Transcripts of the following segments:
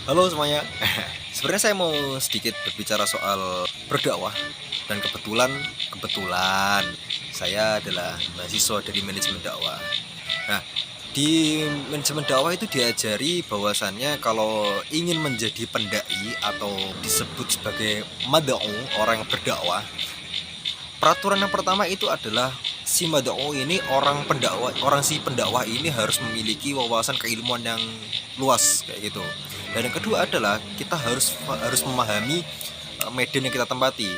Halo semuanya. Sebenarnya saya mau sedikit berbicara soal berdakwah dan kebetulan saya adalah mahasiswa dari manajemen dakwah. Nah, di manajemen dakwah itu diajari bahwasannya kalau ingin menjadi pendai atau disebut sebagai mad'u, orang yang berdakwah, peraturan yang pertama itu adalah si mad'u ini, si pendakwah ini harus memiliki wawasan keilmuan yang luas kayak gitu. Dan yang kedua adalah kita harus memahami medan yang kita tempati.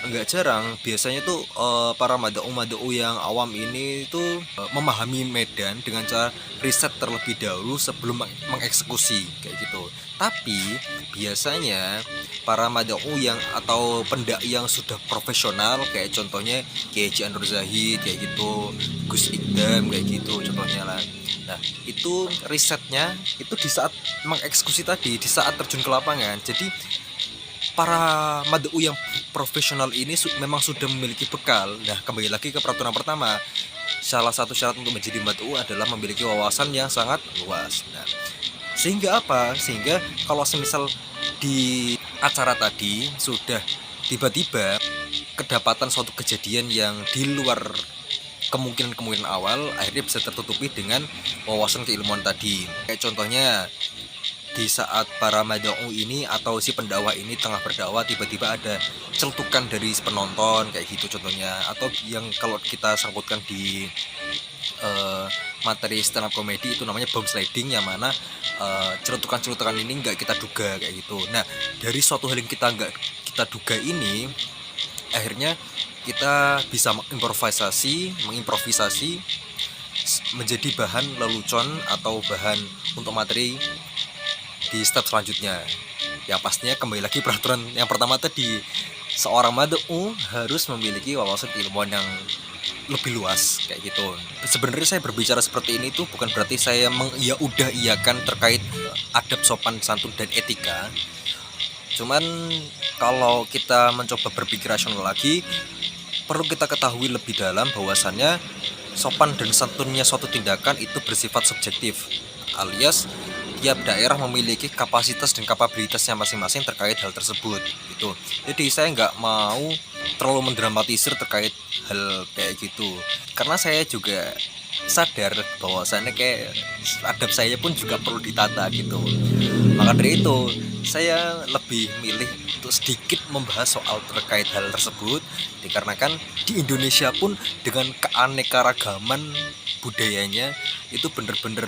Enggak jarang biasanya tuh para mad'u yang awam ini tuh memahami medan dengan cara riset terlebih dahulu sebelum mengeksekusi kayak gitu. Tapi biasanya para mad'u atau pendaki yang sudah profesional, kayak contohnya Kiai Haji Anwar Zahid kayak gitu, Gus Ikdam kayak gitu contohnya lah. Nah, itu risetnya itu di saat mengeksekusi tadi, di saat terjun ke lapangan. Jadi para mad'u yang profesional ini memang sudah memiliki bekal. Nah, kembali lagi ke peraturan pertama. Salah satu syarat untuk menjadi mad'u adalah memiliki wawasan yang sangat luas. Nah, sehingga apa? Sehingga kalau semisal di acara tadi sudah tiba-tiba kedapatan suatu kejadian yang di luar kemungkinan awal, akhirnya bisa tertutupi dengan wawasan keilmuan tadi. Kayak contohnya di saat para mad'u ini atau si pendakwah ini tengah berdakwah, tiba-tiba ada celutukan dari penonton kayak gitu contohnya, atau yang kalau kita sangkutkan di materi stand up komedi itu namanya bomb sliding, yang mana celutukan-celutukan ini nggak kita duga kayak gitu. Nah, dari suatu hal yang kita nggak kita duga ini, akhirnya kita bisa mengimprovisasi menjadi bahan lelucon atau bahan untuk materi di step selanjutnya. Ya pastinya kembali lagi peraturan yang pertama tadi, seorang mad'u harus memiliki wawasan ilmuwan yang lebih luas kayak gitu. Sebenarnya saya berbicara seperti ini tuh bukan berarti saya iyakan terkait adab sopan santun dan etika. Cuman kalau kita mencoba berpikir rasional lagi, perlu kita ketahui lebih dalam bahwasannya sopan dan santunnya suatu tindakan itu bersifat subjektif, alias tiap daerah memiliki kapasitas dan kapabilitasnya masing-masing terkait hal tersebut gitu. Jadi saya nggak mau terlalu mendramatisir terkait hal kayak gitu, karena saya juga sadar bahwasannya kayak adab saya pun juga perlu ditata gitu. Maka dari itu saya lebih milih untuk sedikit membahas soal terkait hal tersebut, dikarenakan di Indonesia pun dengan keanekaragaman budayanya itu bener-bener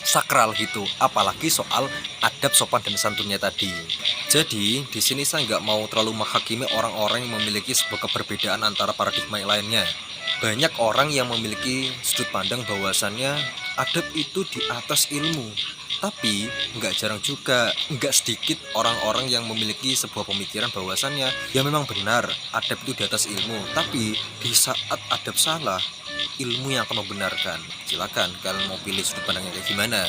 sakral gitu, apalagi soal adab sopan dan santunnya tadi. Jadi di sini saya nggak mau terlalu menghakimi orang-orang yang memiliki sebuah keberbedaan antara paradigma yang lainnya. Banyak orang yang memiliki sudut pandang bahwasannya adab itu di atas ilmu, tapi nggak jarang juga, nggak sedikit orang-orang yang memiliki sebuah pemikiran bahwasannya ya memang benar adab itu di atas ilmu, tapi di saat adab salah, ilmu yang akan membenarkan. Silakan kalian mau pilih sudut pandangnya kayak gimana.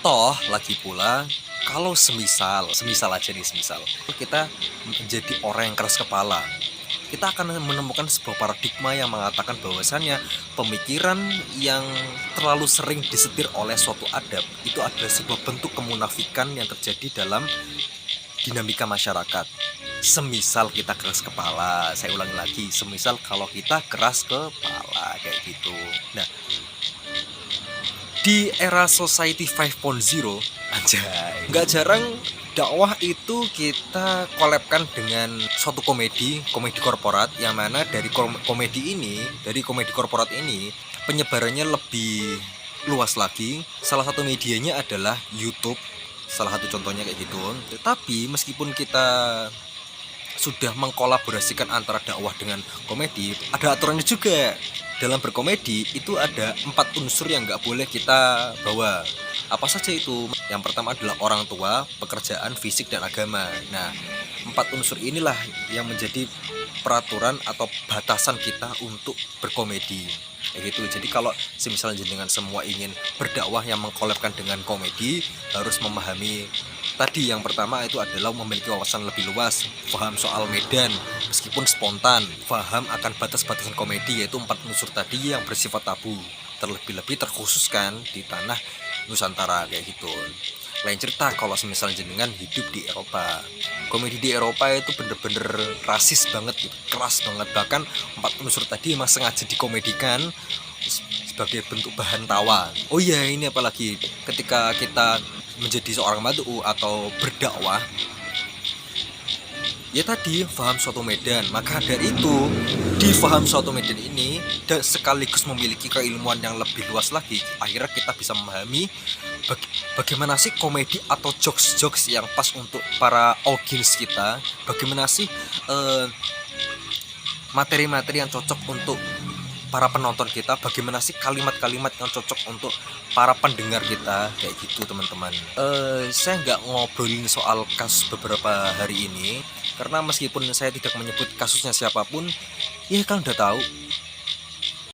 Toh lagi pula kalau semisal aja nih, semisal kita menjadi orang yang keras kepala, kita akan menemukan sebuah paradigma yang mengatakan bahwasannya pemikiran yang terlalu sering disetir oleh suatu adab itu adalah sebuah bentuk kemunafikan yang terjadi dalam dinamika masyarakat. Semisal kita keras kepala, saya ulangi lagi, semisal kalau kita keras kepala kayak gitu. Nah, di era society 5.0, anjay, nggak jarang dakwah itu kita kolabkan dengan suatu komedi korporat, yang mana dari komedi korporat ini penyebarannya lebih luas lagi. Salah satu medianya adalah YouTube, salah satu contohnya kayak gitu. Tetapi meskipun kita sudah mengkolaborasikan antara dakwah dengan komedi, ada aturannya juga. Dalam berkomedi itu ada 4 unsur yang nggak boleh kita bawa. Apa saja itu? Yang pertama adalah orang tua, pekerjaan, fisik, dan agama. Nah, 4 unsur inilah yang menjadi peraturan atau batasan kita untuk berkomedi kayak gitu. Jadi kalau misalnya dengan semua ingin berdakwah yang mengkolabkan dengan komedi, harus memahami tadi. Yang pertama itu adalah memiliki wawasan lebih luas, paham soal medan meskipun spontan, paham akan batas-batasan komedi, yaitu 4 unsur tadi yang bersifat tabu, terlebih-lebih terkhususkan di tanah Nusantara kayak gitu. Lain cerita kalau semisal jenengan hidup di Eropa. Komedi di Eropa itu bener-bener rasis banget gitu, keras banget. Bahkan empat unsur tadi emang sengaja dikomedikan sebagai bentuk bahan tawa. Oh iya, ini apalagi ketika kita menjadi seorang mad'u atau berdakwah, ya tadi paham suatu medan. Maka dari itu di paham suatu medan ini dan sekaligus memiliki keilmuan yang lebih luas lagi, akhirnya kita bisa memahami bagaimana sih komedi atau jokes-jokes yang pas untuk para audiens kita, bagaimana sih materi-materi yang cocok untuk para penonton kita, bagaimana sih kalimat-kalimat yang cocok untuk para pendengar kita, kayak gitu teman-teman. Saya nggak ngobrolin soal kasus beberapa hari ini karena meskipun saya tidak menyebut kasusnya siapapun, ya kan udah tahu